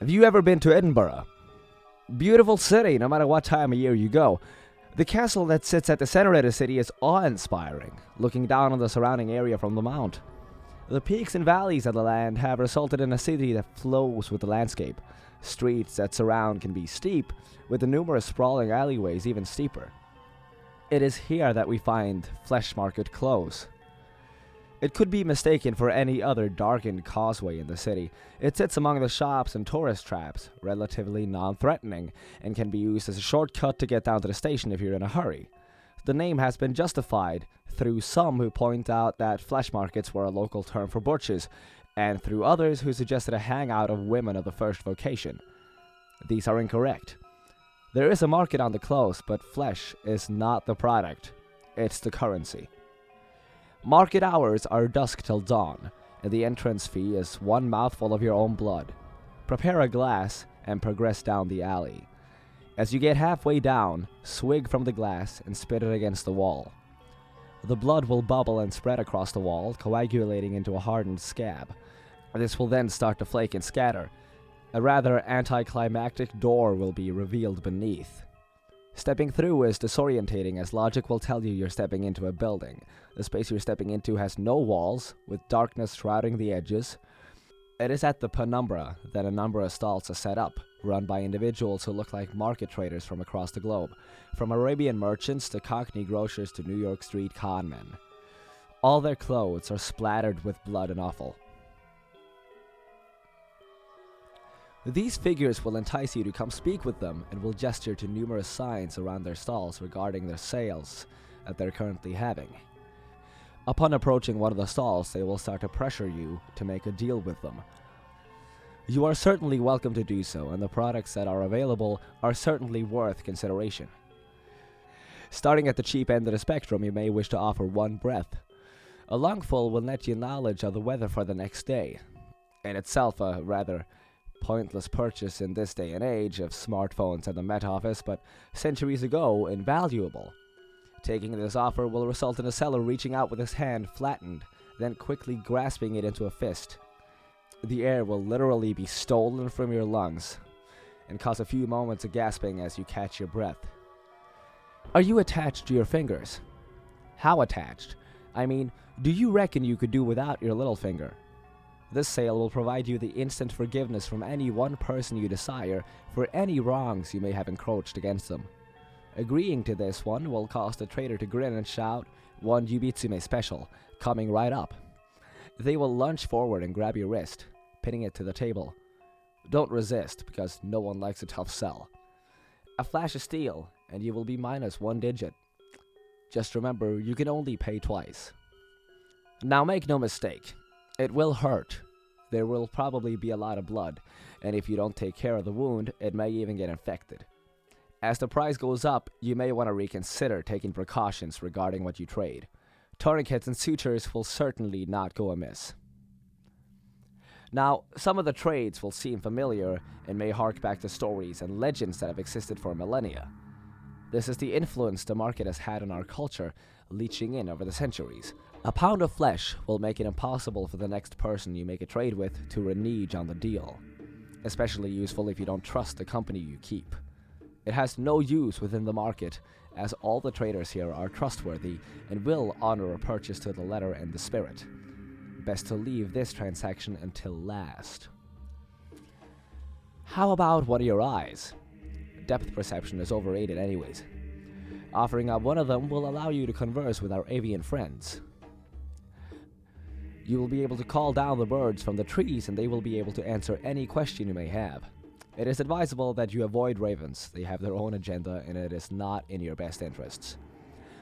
Have you ever been to Edinburgh? Beautiful city, no matter what time of year you go. The castle that sits at the center of the city is awe-inspiring, looking down on the surrounding area from the mount. The peaks and valleys of the land have resulted in a city that flows with the landscape. Streets that surround can be steep, with the numerous sprawling alleyways even steeper. It is here that we find Flesh Market Close. It could be mistaken for any other darkened causeway in the city. It sits among the shops and tourist traps, relatively non-threatening, and can be used as a shortcut to get down to the station if you're in a hurry. The name has been justified through some who point out that flesh markets were a local term for butchers, and through others who suggested a hangout of women of the first vocation. These are incorrect. There is a market on the close, but flesh is not the product, it's the currency. Market hours are dusk till dawn, and the entrance fee is one mouthful of your own blood. Prepare a glass and progress down the alley. As you get halfway down, swig from the glass and spit it against the wall. The blood will bubble and spread across the wall, coagulating into a hardened scab. This will then start to flake and scatter. A rather anticlimactic door will be revealed beneath. Stepping through is disorientating, as logic will tell you you're stepping into a building. The space you're stepping into has no walls, with darkness shrouding the edges. It is at the penumbra that a number of stalls are set up, run by individuals who look like market traders from across the globe, from Arabian merchants to Cockney grocers to New York street conmen. All their clothes are splattered with blood and offal. These figures will entice you to come speak with them and will gesture to numerous signs around their stalls regarding their sales that they're currently having. Upon approaching one of the stalls, they will start to pressure you to make a deal with them. You are certainly welcome to do so, and the products that are available are certainly worth consideration. Starting at the cheap end of the spectrum, you may wish to offer one breath. A lungful will net you knowledge of the weather for the next day, in itself a rather pointless purchase in this day and age of smartphones and the Met Office, but centuries ago invaluable. Taking this offer will result in a seller reaching out with his hand flattened, then quickly grasping it into a fist. The air will literally be stolen from your lungs, and cause a few moments of gasping as you catch your breath. Are you attached to your fingers? How attached? I mean, do you reckon you could do without your little finger? This sale will provide you the instant forgiveness from any one person you desire for any wrongs you may have encroached against them. Agreeing to this one will cause the trader to grin and shout, "One Yubitsume special, coming right up." They will lunge forward and grab your wrist, pinning it to the table. Don't resist, because no one likes a tough sell. A flash of steel, and you will be minus one digit. Just remember, you can only pay twice. Now make no mistake, it will hurt. There will probably be a lot of blood, and if you don't take care of the wound, it may even get infected. As the price goes up, you may want to reconsider taking precautions regarding what you trade. Tourniquets and sutures will certainly not go amiss. Now, some of the trades will seem familiar and may hark back to stories and legends that have existed for millennia. This is the influence the market has had on our culture, leaching in over the centuries. A pound of flesh will make it impossible for the next person you make a trade with to renege on the deal, especially useful if you don't trust the company you keep. It has no use within the market, as all the traders here are trustworthy and will honor a purchase to the letter and the spirit. Best to leave this transaction until last. How about one of your eyes? Depth perception is overrated anyways. Offering up one of them will allow you to converse with our avian friends. You will be able to call down the birds from the trees, and they will be able to answer any question you may have. It is advisable that you avoid ravens. They have their own agenda, and it is not in your best interests.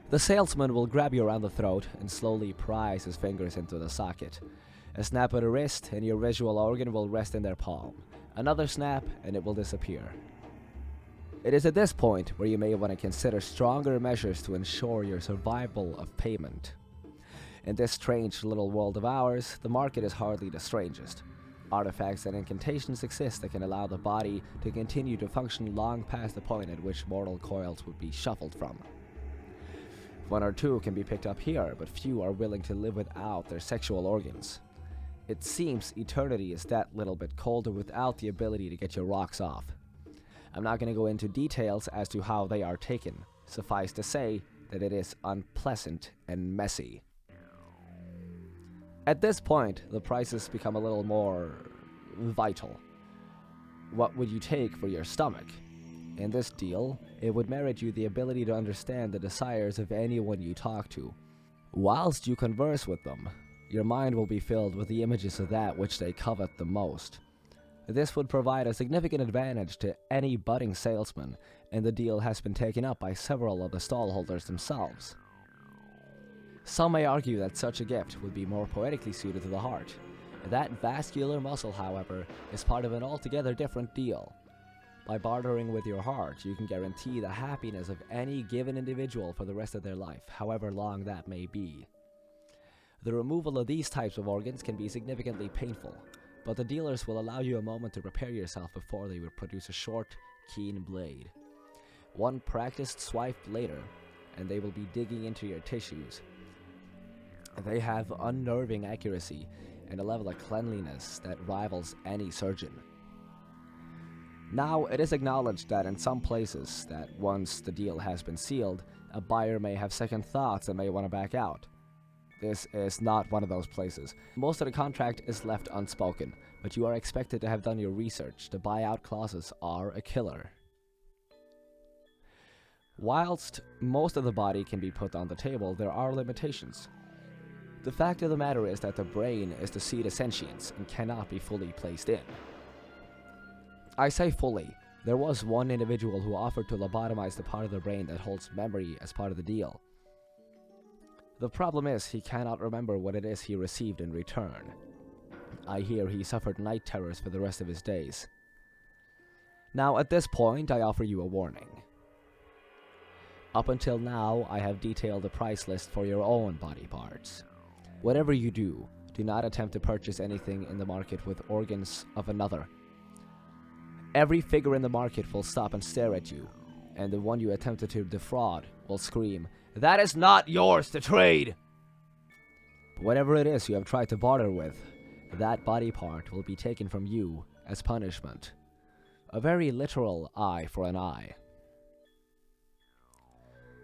The salesman will grab you around the throat and slowly prise his fingers into the socket. A snap of the wrist, and your visual organ will rest in their palm. Another snap, and it will disappear. It is at this point where you may want to consider stronger measures to ensure your survival of payment. In this strange little world of ours, the market is hardly the strangest. Artifacts and incantations exist that can allow the body to continue to function long past the point at which mortal coils would be shuffled from. One or two can be picked up here, but few are willing to live without their sexual organs. It seems eternity is that little bit colder without the ability to get your rocks off. I'm not going to go into details as to how they are taken. Suffice to say that it is unpleasant and messy. At this point, the prices become a little more vital. What would you take for your stomach? In this deal, it would merit you the ability to understand the desires of anyone you talk to. Whilst you converse with them, your mind will be filled with the images of that which they covet the most. This would provide a significant advantage to any budding salesman, and the deal has been taken up by several of the stallholders themselves. Some may argue that such a gift would be more poetically suited to the heart. That vascular muscle, however, is part of an altogether different deal. By bartering with your heart, you can guarantee the happiness of any given individual for the rest of their life, however long that may be. The removal of these types of organs can be significantly painful, but the dealers will allow you a moment to prepare yourself before they would produce a short, keen blade. One practiced swipe later, and they will be digging into your tissues. They have unnerving accuracy and a level of cleanliness that rivals any surgeon. Now, it is acknowledged that in some places that once the deal has been sealed, a buyer may have second thoughts and may want to back out. This is not one of those places. Most of the contract is left unspoken, but you are expected to have done your research. The buyout clauses are a killer. Whilst most of the body can be put on the table, there are limitations. The fact of the matter is that the brain is the seat of sentience and cannot be fully placed in. I say fully. There was one individual who offered to lobotomize the part of the brain that holds memory as part of the deal. The problem is he cannot remember what it is he received in return. I hear he suffered night terrors for the rest of his days. Now, at this point, I offer you a warning. Up until now, I have detailed the price list for your own body parts. Whatever you do, do not attempt to purchase anything in the market with organs of another. Every figure in the market will stop and stare at you, and the one you attempted to defraud will scream, "That is not yours to trade!" Whatever it is you have tried to barter with, that body part will be taken from you as punishment. A very literal eye for an eye.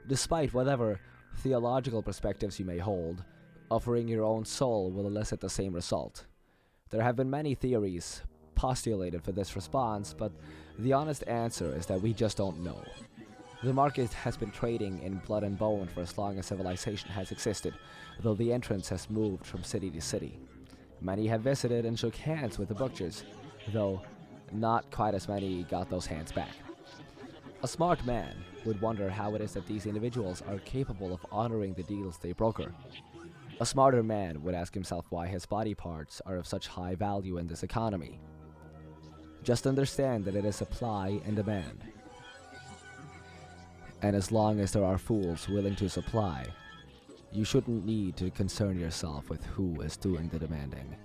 Despite whatever theological perspectives you may hold, offering your own soul will elicit the same result. There have been many theories postulated for this response, but the honest answer is that we just don't know. The market has been trading in blood and bone for as long as civilization has existed, though the entrance has moved from city to city. Many have visited and shook hands with the butchers, though not quite as many got those hands back. A smart man would wonder how it is that these individuals are capable of honoring the deals they broker. A smarter man would ask himself why his body parts are of such high value in this economy. Just understand that it is supply and demand. And as long as there are fools willing to supply, you shouldn't need to concern yourself with who is doing the demanding.